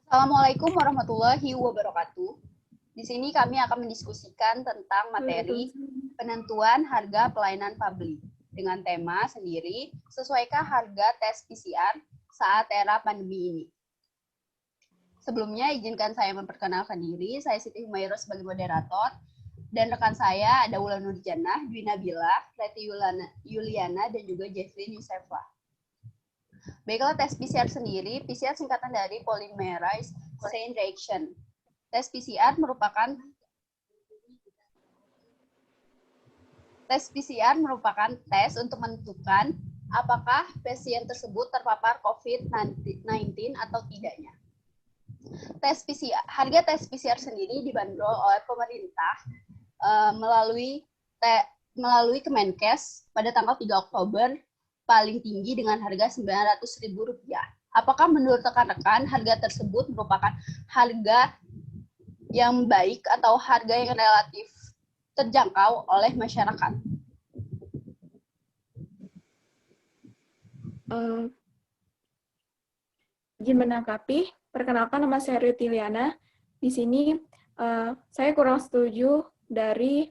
Assalamualaikum warahmatullahi wabarakatuh. Di sini kami akan mendiskusikan tentang materi penentuan harga pelayanan publik dengan tema sendiri, sesuaikah harga tes PCR saat era pandemi ini. Sebelumnya izinkan saya memperkenalkan diri, saya Siti Humayros sebagai moderator, dan rekan saya ada Wulan Nurjannah, Dwi Nabila, Reti Yuliana, dan juga Jeffrey Yusefa. Baiklah, tes PCR sendiri, PCR singkatan dari Polymerase Chain Reaction. Tes PCR merupakan tes untuk menentukan apakah pasien tersebut terpapar COVID-19 atau tidaknya. Harga tes PCR sendiri dibanderol oleh pemerintah melalui Kemenkes pada tanggal 3 Oktober paling tinggi dengan harga Rp900.000. Apakah menurut rekan-rekan harga tersebut merupakan harga yang baik atau harga yang relatif terjangkau oleh masyarakat? Izin menanggapi, perkenalkan nama saya Reti Yuliana. Di sini saya kurang setuju dari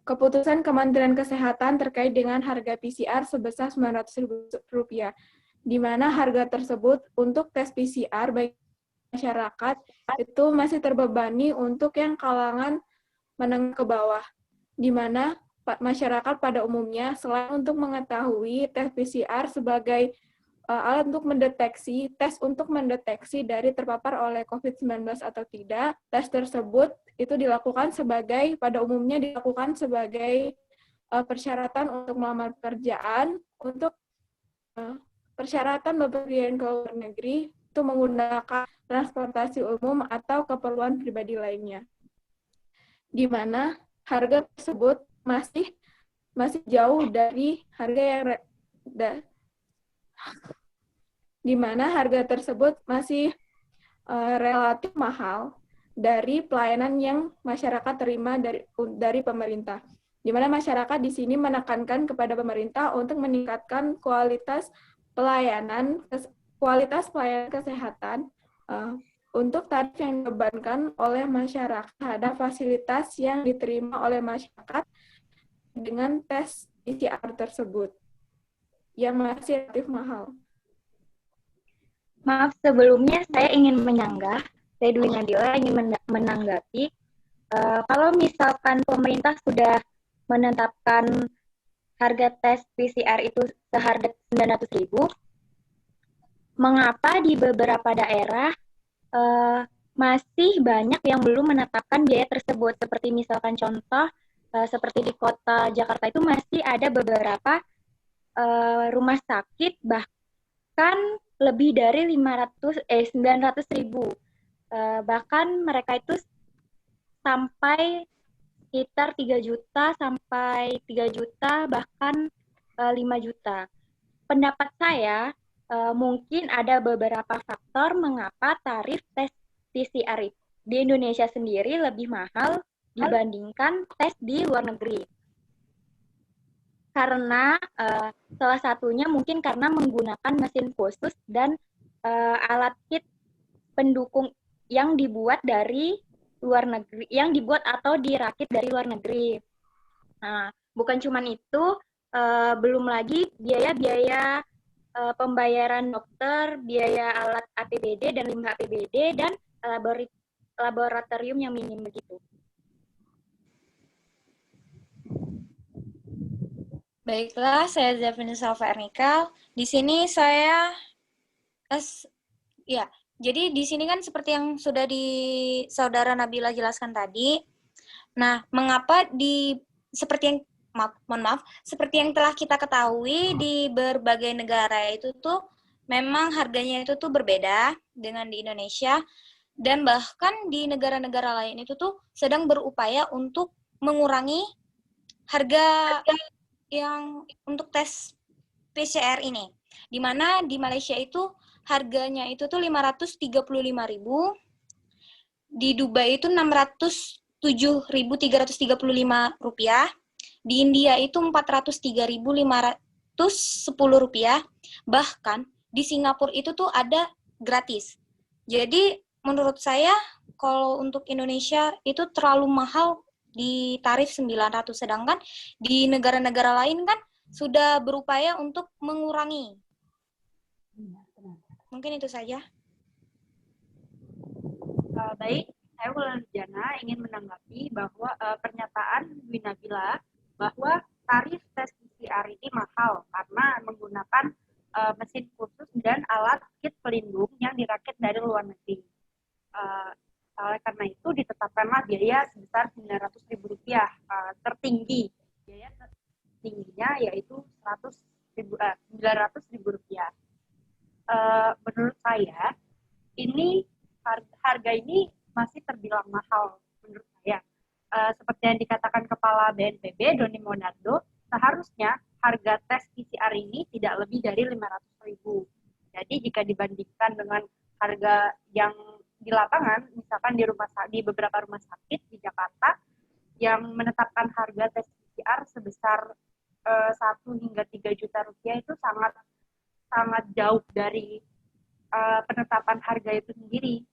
keputusan Kementerian Kesehatan terkait dengan harga PCR sebesar Rp900.000, di mana harga tersebut untuk tes PCR bagi masyarakat itu masih terbebani untuk yang kalangan menengah ke bawah, di mana masyarakat pada umumnya selain untuk mengetahui tes PCR sebagai alat untuk tes untuk mendeteksi dari terpapar oleh COVID-19 atau tidak, tes tersebut itu pada umumnya dilakukan sebagai persyaratan untuk melamar pekerjaan, untuk persyaratan bepergian ke luar negeri, itu menggunakan transportasi umum atau keperluan pribadi lainnya. Di mana harga tersebut masih jauh dari harga yang di mana harga tersebut masih relatif mahal dari pelayanan yang masyarakat terima dari pemerintah. Di mana masyarakat di sini menekankan kepada pemerintah untuk meningkatkan kualitas pelayanan kesehatan untuk tarif yang dibebankan oleh masyarakat terhadap fasilitas yang diterima oleh masyarakat dengan tes PCR tersebut yang masih relatif mahal. Maaf, sebelumnya saya ingin menyanggah, saya Dwi Nadila ingin menanggapi, kalau misalkan pemerintah sudah menetapkan harga tes PCR itu seharga Rp900.000, mengapa di beberapa daerah masih banyak yang belum menetapkan biaya tersebut? Seperti misalkan contoh, seperti di kota Jakarta itu masih ada beberapa rumah sakit bahkan lebih dari 900.000. Bahkan mereka itu sampai sekitar 3 juta sampai 3 juta bahkan 5 juta. Pendapat saya mungkin ada beberapa faktor mengapa tarif tes PCR di Indonesia sendiri lebih mahal dibandingkan tes di luar negeri. Karena salah satunya mungkin karena menggunakan mesin khusus dan alat kit pendukung yang dibuat dari luar negeri, yang dibuat atau dirakit dari luar negeri. Nah, bukan cuma itu, belum lagi biaya-biaya pembayaran dokter, biaya alat APBD dan limbah APBD, dan laboratorium yang minim begitu. Baiklah, saya Zafina Salva Ernikal. Di sini saya jadi di sini kan seperti yang sudah Saudara Nabila jelaskan tadi. Nah, mengapa seperti yang telah kita ketahui di berbagai negara itu tuh memang harganya itu tuh berbeda dengan di Indonesia, dan bahkan di negara-negara lain itu tuh sedang berupaya untuk mengurangi harga yang untuk tes PCR ini, di mana di Malaysia itu harganya itu tuh Rp535.000, di Dubai itu Rp607.335, di India itu Rp403.510, bahkan di Singapura itu tuh ada gratis. Jadi menurut saya kalau untuk Indonesia itu terlalu mahal di tarif 900, sedangkan di negara-negara lain kan sudah berupaya untuk mengurangi. Mungkin itu saja. Baik, saya Wulan Jana ingin menanggapi bahwa pernyataan Dwi Nabila bahwa tarif tes PCR ini mahal karena menggunakan mesin khusus dan alat kit pelindung yang dirakit dari luar negeri. Oleh karena itu ditetapkanlah biaya sebesar Rp900.000 tertinggi. Biaya tertingginya yaitu Rp900.000. Menurut saya ini harga ini masih terbilang mahal menurut saya. Seperti yang dikatakan Kepala BNPB Doni Monardo, seharusnya harga tes PCR ini tidak lebih dari Rp500.000. Jadi jika dibandingkan dengan harga yang di lapangan, misalkan di beberapa rumah sakit di Jakarta yang menetapkan harga tes PCR sebesar 1 hingga 3 juta rupiah itu sangat jauh dari penetapan harga itu sendiri.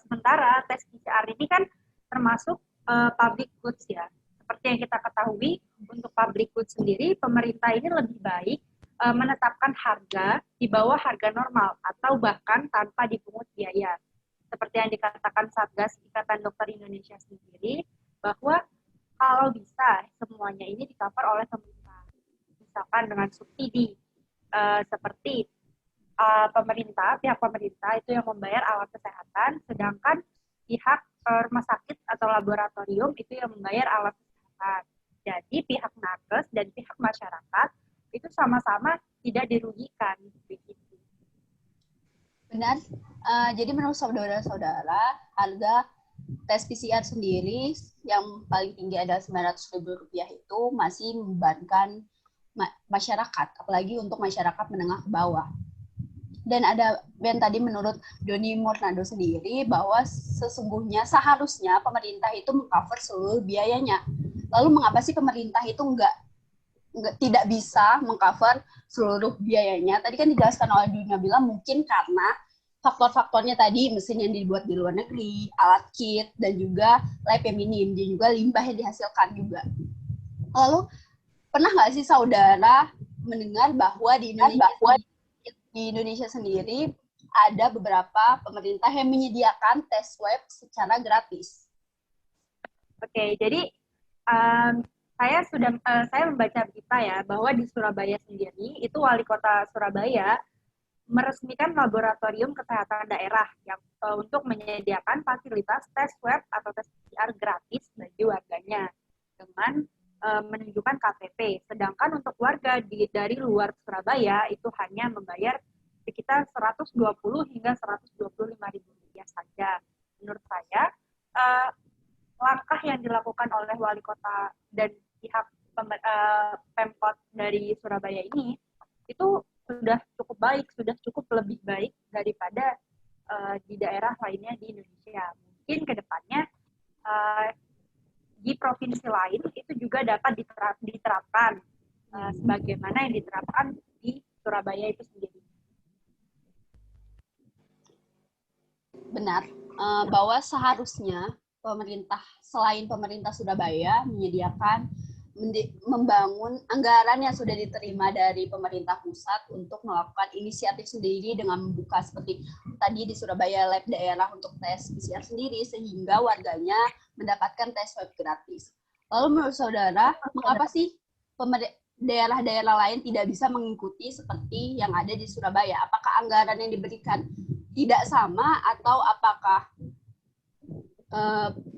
Sementara tes PCR ini kan termasuk public goods ya. Seperti yang kita ketahui, untuk public goods sendiri, pemerintah ini lebih baik menetapkan harga di bawah harga normal atau bahkan tanpa dipungut biaya. Seperti yang dikatakan Satgas Ikatan Dokter Indonesia sendiri, bahwa kalau bisa semuanya ini di-cover oleh pemerintah. Misalkan dengan subsidi, seperti pihak pemerintah itu yang membayar alat kesehatan, sedangkan pihak rumah sakit atau laboratorium itu yang membayar alat kesehatan. Jadi pihak nakes dan pihak masyarakat itu sama-sama tidak dirugikan. Begitu. Benar. Jadi menurut saudara-saudara, harga tes PCR sendiri yang paling tinggi adalah Rp900.000 itu masih membebankan masyarakat, apalagi untuk masyarakat menengah ke bawah. Dan ada yang tadi menurut Doni Monardo sendiri bahwa sesungguhnya seharusnya pemerintah itu mengcover seluruh biayanya. Lalu mengapa sih pemerintah itu tidak bisa mengcover seluruh biayanya? Tadi kan dijelaskan oleh Dwi Nabila, mungkin karena faktor-faktornya tadi, mesin yang dibuat di luar negeri, alat kit, dan juga lab yang minim, dan juga limbah yang dihasilkan juga. Lalu pernah nggak sih saudara mendengar bahwa di Indonesia sendiri ada beberapa pemerintah yang menyediakan tes swab secara gratis? Oke, jadi saya membaca berita ya bahwa di Surabaya sendiri itu wali kota Surabaya meresmikan laboratorium kesehatan daerah yang untuk menyediakan fasilitas tes swab atau tes PCR gratis bagi warganya dengan menunjukkan KTP. Sedangkan untuk warga dari luar Surabaya itu hanya membayar sekitar Rp120 hingga Rp125.000 saja. Menurut saya langkah yang dilakukan oleh wali kota dan pihak Pemkot dari Surabaya ini itu sudah cukup baik, sudah cukup lebih baik daripada di daerah lainnya di Indonesia. Mungkin ke depannya di provinsi lain itu juga dapat diterapkan sebagaimana yang diterapkan di Surabaya itu sendiri. Benar, bahwa seharusnya selain pemerintah Surabaya menyediakan membangun anggaran yang sudah diterima dari pemerintah pusat untuk melakukan inisiatif sendiri dengan membuka seperti tadi di Surabaya lab daerah untuk tes PCR sendiri sehingga warganya mendapatkan tes swab gratis. Lalu menurut saudara, mengapa sih daerah-daerah lain tidak bisa mengikuti seperti yang ada di Surabaya? Apakah anggaran yang diberikan tidak sama atau apakah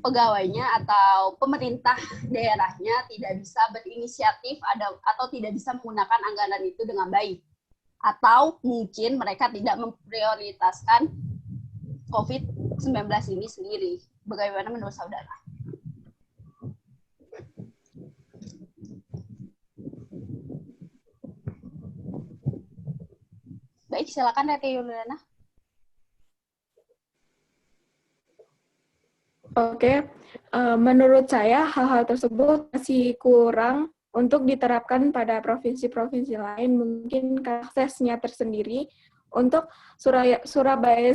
pegawainya atau pemerintah daerahnya tidak bisa berinisiatif atau tidak bisa menggunakan anggaran itu dengan baik, atau mungkin mereka tidak memprioritaskan COVID-19 ini sendiri? Bagaimana menurut saudara? Baik, silakan Reti Yuliana. Oke, menurut saya hal-hal tersebut masih kurang untuk diterapkan pada provinsi-provinsi lain. Mungkin aksesnya tersendiri Untuk Surabaya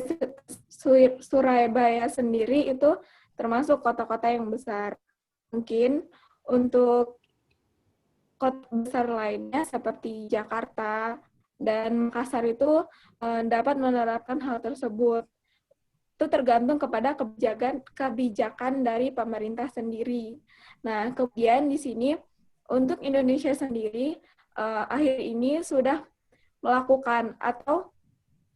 sendiri itu termasuk kota-kota yang besar. Mungkin untuk kota besar lainnya seperti Jakarta dan Makassar itu dapat menerapkan hal tersebut. Itu tergantung kepada kebijakan dari pemerintah sendiri. Nah, kemudian di sini untuk Indonesia sendiri akhir ini sudah melakukan atau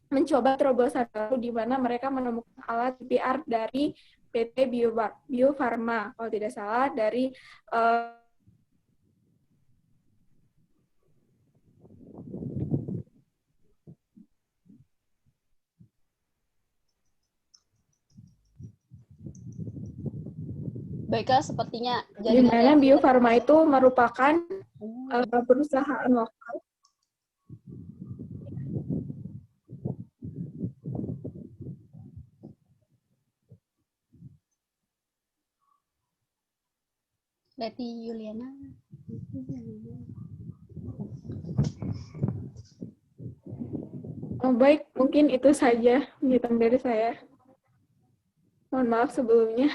mencoba terobosan baru di mana mereka menemukan alat PCR dari PT Bio Farma, kalau tidak salah dari Baiklah, sepertinya di mana Bio Farma itu merupakan perusahaan lokal. Leti Yuliana. Oh, baik, mungkin itu saja penjelasan dari saya. Mohon maaf sebelumnya.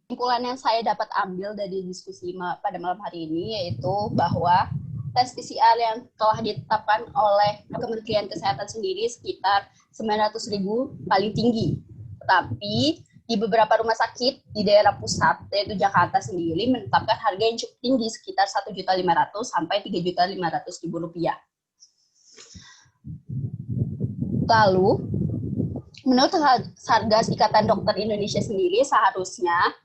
Kesimpulan yang saya dapat ambil dari diskusi pada malam hari ini yaitu bahwa tes PCR yang telah ditetapkan oleh Kementerian Kesehatan sendiri sekitar 900.000 paling tinggi. Tetapi di beberapa rumah sakit di daerah pusat, yaitu Jakarta sendiri, menetapkan harga yang cukup tinggi sekitar 1.500.000 sampai 3.500.000 rupiah. Lalu, menurut Satgas Ikatan Dokter Indonesia sendiri, seharusnya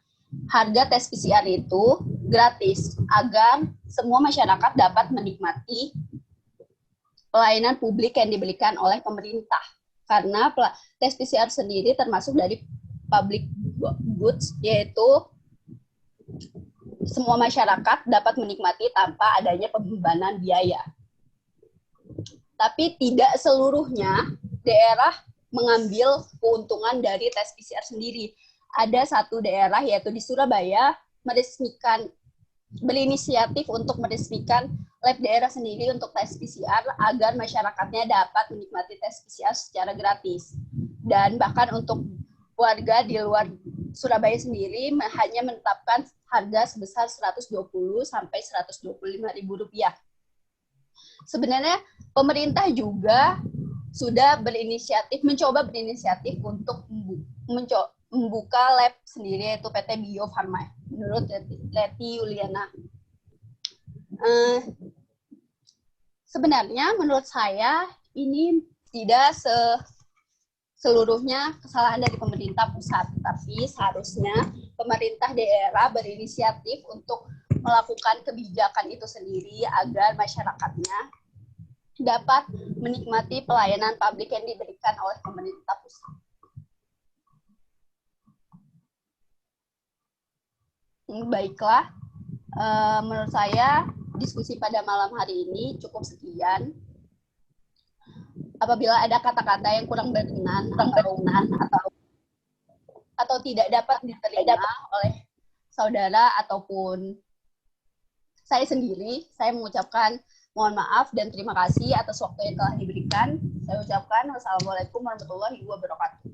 harga tes PCR itu gratis agar semua masyarakat dapat menikmati pelayanan publik yang diberikan oleh pemerintah. Karena tes PCR sendiri termasuk dari public goods, yaitu semua masyarakat dapat menikmati tanpa adanya pembebanan biaya. Tapi tidak seluruhnya daerah mengambil keuntungan dari tes PCR sendiri. Ada satu daerah, yaitu di Surabaya, berinisiatif untuk meresmikan lab daerah sendiri untuk tes PCR agar masyarakatnya dapat menikmati tes PCR secara gratis. Dan bahkan untuk warga di luar Surabaya sendiri hanya menetapkan harga sebesar 120 sampai 125.000 rupiah. Sebenarnya pemerintah juga sudah mencoba berinisiatif untuk membuka lab sendiri, yaitu PT Bio Farma, menurut Leti Yuliana. Sebenarnya menurut saya ini tidak seluruhnya kesalahan dari pemerintah pusat, tapi seharusnya pemerintah daerah berinisiatif untuk melakukan kebijakan itu sendiri agar masyarakatnya dapat menikmati pelayanan publik yang diberikan oleh pemerintah pusat. Baiklah, menurut saya diskusi pada malam hari ini cukup sekian. Apabila ada kata-kata yang kurang berkenan atau tidak dapat diterima oleh saudara ataupun saya sendiri, saya mengucapkan mohon maaf dan terima kasih atas waktu yang telah diberikan. Saya ucapkan wassalamualaikum warahmatullahi wabarakatuh.